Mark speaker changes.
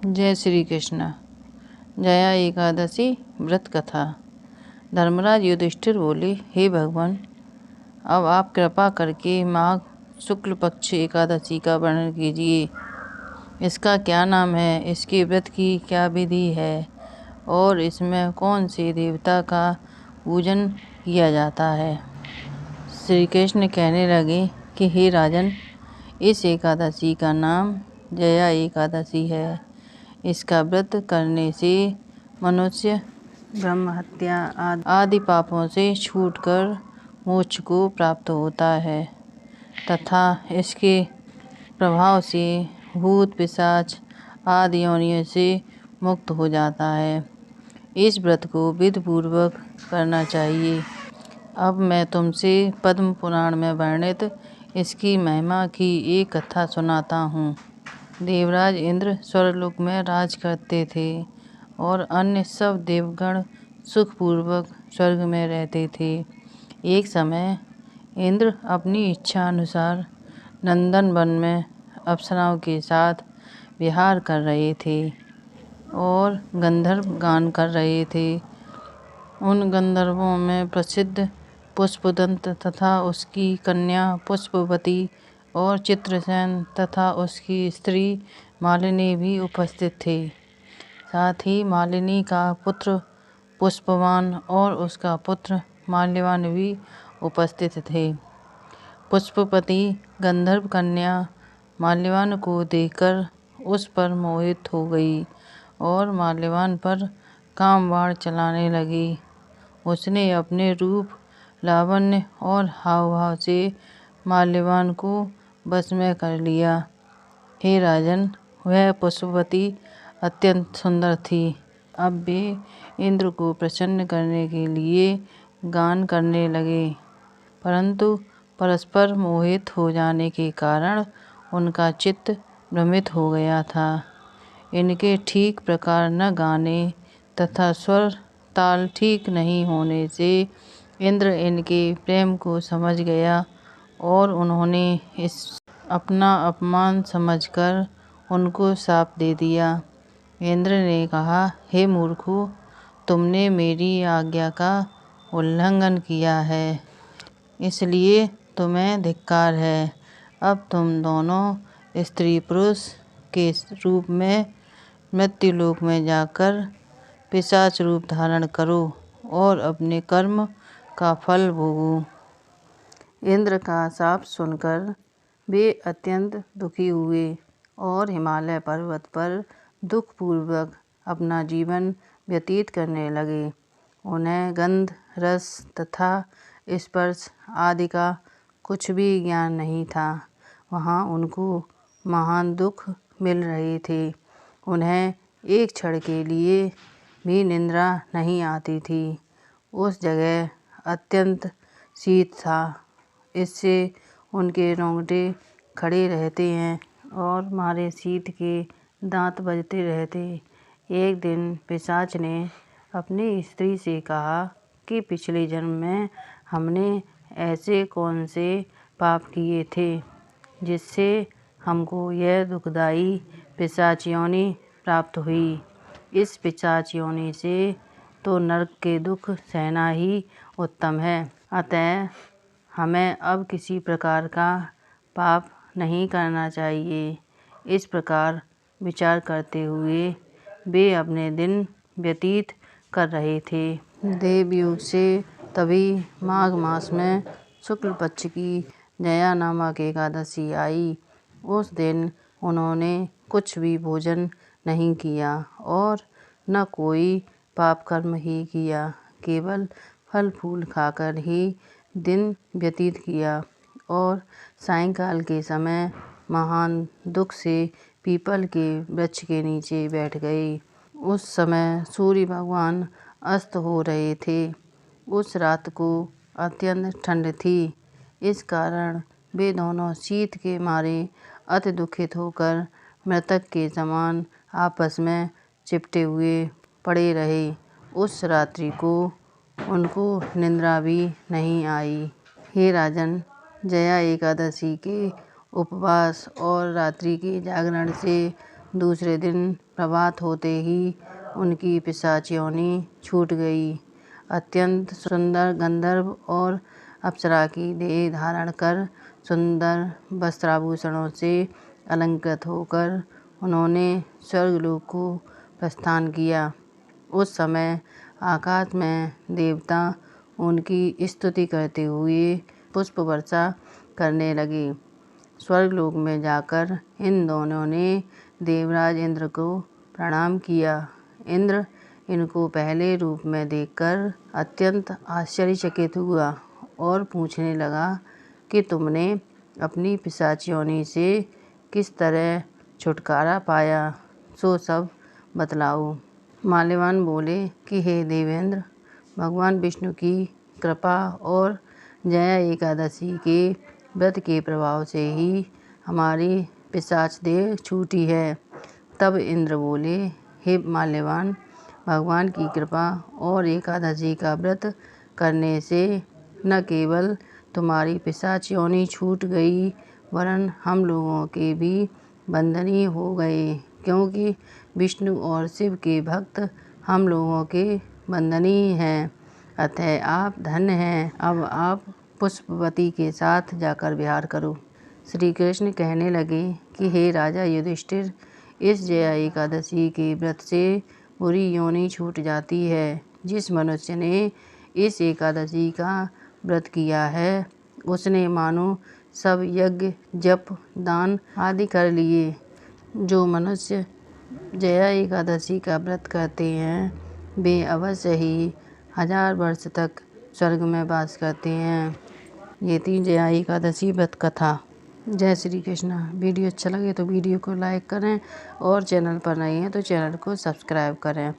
Speaker 1: जय श्री कृष्ण। जया एकादशी व्रत कथा। धर्मराज युधिष्ठिर बोले, हे भगवान, अब आप कृपा करके माघ शुक्ल पक्ष एकादशी का वर्णन कीजिए। इसका क्या नाम है, इसके व्रत की क्या विधि है और इसमें कौन से देवता का पूजन किया जाता है। श्री कृष्ण कहने लगे कि हे राजन, इस एकादशी का नाम जया एकादशी है। इसका व्रत करने से मनुष्य ब्रह्म हत्या आदि पापों से छूटकर मोक्ष को प्राप्त होता है तथा इसके प्रभाव से भूत पिशाच आदि योनियों से मुक्त हो जाता है। इस व्रत को विधि पूर्वक करना चाहिए। अब मैं तुमसे पद्म पुराण में वर्णित इसकी महिमा की एक कथा सुनाता हूँ। देवराज इंद्र स्वर्गलोक में राज करते थे और अन्य सब देवगण सुखपूर्वक स्वर्ग में रहते थे। एक समय इंद्र अपनी इच्छा अनुसार नंदन वन में अप्सराओं के साथ विहार कर रहे थे और गंधर्व गान कर रहे थे। उन गंधर्वों में प्रसिद्ध पुष्पदंत तथा उसकी कन्या पुष्पवती और चित्रसेन तथा उसकी स्त्री मालिनी भी उपस्थित थे। साथ ही मालिनी का पुत्र पुष्पवान और उसका पुत्र माल्यवान भी उपस्थित थे। पुष्पवती गंधर्व कन्या माल्यवान को देखकर उस पर मोहित हो गई और माल्यवान पर काम बाण चलाने लगी। उसने अपने रूप, लावण्य और हाव भाव से माल्यवान को बस में कर लिया। हे राजन, वह पुष्पवती अत्यंत सुंदर थी। अब वे इंद्र को प्रसन्न करने के लिए गान करने लगे, परंतु परस्पर मोहित हो जाने के कारण उनका चित्त भ्रमित हो गया था। इनके ठीक प्रकार न गाने तथा स्वर ताल ठीक नहीं होने से इंद्र इनके प्रेम को समझ गया और उन्होंने इस अपना अपमान समझकर उनको शाप दे दिया। इंद्र ने कहा, हे मूर्खों, तुमने मेरी आज्ञा का उल्लंघन किया है, इसलिए तुम्हें धिक्कार है। अब तुम दोनों स्त्री पुरुष के रूप में मृत्युलोक में जाकर पिशाच रूप धारण करो और अपने कर्म का फल भोगो। इंद्र का शाप सुनकर वे अत्यंत दुखी हुए और हिमालय पर्वत पर दुखपूर्वक अपना जीवन व्यतीत करने लगे। उन्हें गंध, रस तथा स्पर्श आदि का कुछ भी ज्ञान नहीं था। वहाँ उनको महान दुख मिल रहे थे। उन्हें एक क्षण के लिए भी निद्रा नहीं आती थी। उस जगह अत्यंत शीत था, इससे उनके रोंगटे खड़े रहते हैं और मारे शीत के दांत बजते रहते। एक दिन पिशाच ने अपनी स्त्री से कहा कि पिछले जन्म में हमने ऐसे कौन से पाप किए थे जिससे हमको यह दुखदायी पिशाच योनि प्राप्त हुई। इस पिशाच योनि से तो नरक के दुख सहना ही उत्तम है। अतः हमें अब किसी प्रकार का पाप नहीं करना चाहिए। इस प्रकार विचार करते हुए वे अपने दिन व्यतीत कर रहे थे। देवयुग से तभी माघ मास में शुक्ल पक्ष की जया नामक एकादशी आई। उस दिन उन्होंने कुछ भी भोजन नहीं किया और न कोई पाप कर्म ही किया, केवल फल फूल खाकर ही दिन व्यतीत किया और सायंकाल के समय महान दुख से पीपल के वृक्ष के नीचे बैठ गए। उस समय सूर्य भगवान अस्त हो रहे थे। उस रात को अत्यंत ठंड थी। इस कारण वे दोनों शीत के मारे अति दुखित होकर मृतक के समान आपस में चिपटे हुए पड़े रहे। उस रात्रि को उनको निद्रा भी नहीं आई। हे राजन, जया एकादशी के उपवास और रात्रि के जागरण से दूसरे दिन प्रभात होते ही उनकी पिशाच योनि छूट गई। अत्यंत सुंदर गंधर्व और अप्सरा की देह धारण कर सुंदर वस्त्राभूषणों से अलंकृत होकर उन्होंने स्वर्गलोक को प्रस्थान किया। उस समय आकाश में देवता उनकी स्तुति करते हुए पुष्प वर्षा करने लगे। स्वर्गलोक में जाकर इन दोनों ने देवराज इंद्र को प्रणाम किया। इंद्र इनको पहले रूप में देखकर अत्यंत आश्चर्यचकित हुआ और पूछने लगा कि तुमने अपनी पिशाच योनि से किस तरह छुटकारा पाया, सो सब बतलाओ। माल्यवान बोले कि हे देवेंद्र, भगवान विष्णु की कृपा और जया एकादशी के व्रत के प्रभाव से ही हमारी पिशाच देह छूटी है। तब इंद्र बोले, हे माल्यवान, भगवान की कृपा और एकादशी का व्रत करने से न केवल तुम्हारी पिशाच योनि छूट गई वरन हम लोगों के भी बंधनी हो गए, क्योंकि विष्णु और शिव के भक्त हम लोगों के बंधनी हैं। अतः आप धन्य हैं। अब आप पुष्पवती के साथ जाकर विहार करो। श्री कृष्ण कहने लगे कि हे राजा युधिष्ठिर, इस जया एकादशी के व्रत से बुरी योनि छूट जाती है। जिस मनुष्य ने इस एकादशी का व्रत किया है उसने मानो सब यज्ञ जप दान आदि कर लिए। जो मनुष्य जया एकादशी का व्रत करते हैं वे अवश्य ही 1000 वर्ष तक स्वर्ग में वास करते हैं। ये थी जया एकादशी व्रत कथा। जय श्री कृष्ण। वीडियो अच्छा लगे तो वीडियो को लाइक करें और चैनल पर नए हैं तो चैनल को सब्सक्राइब करें।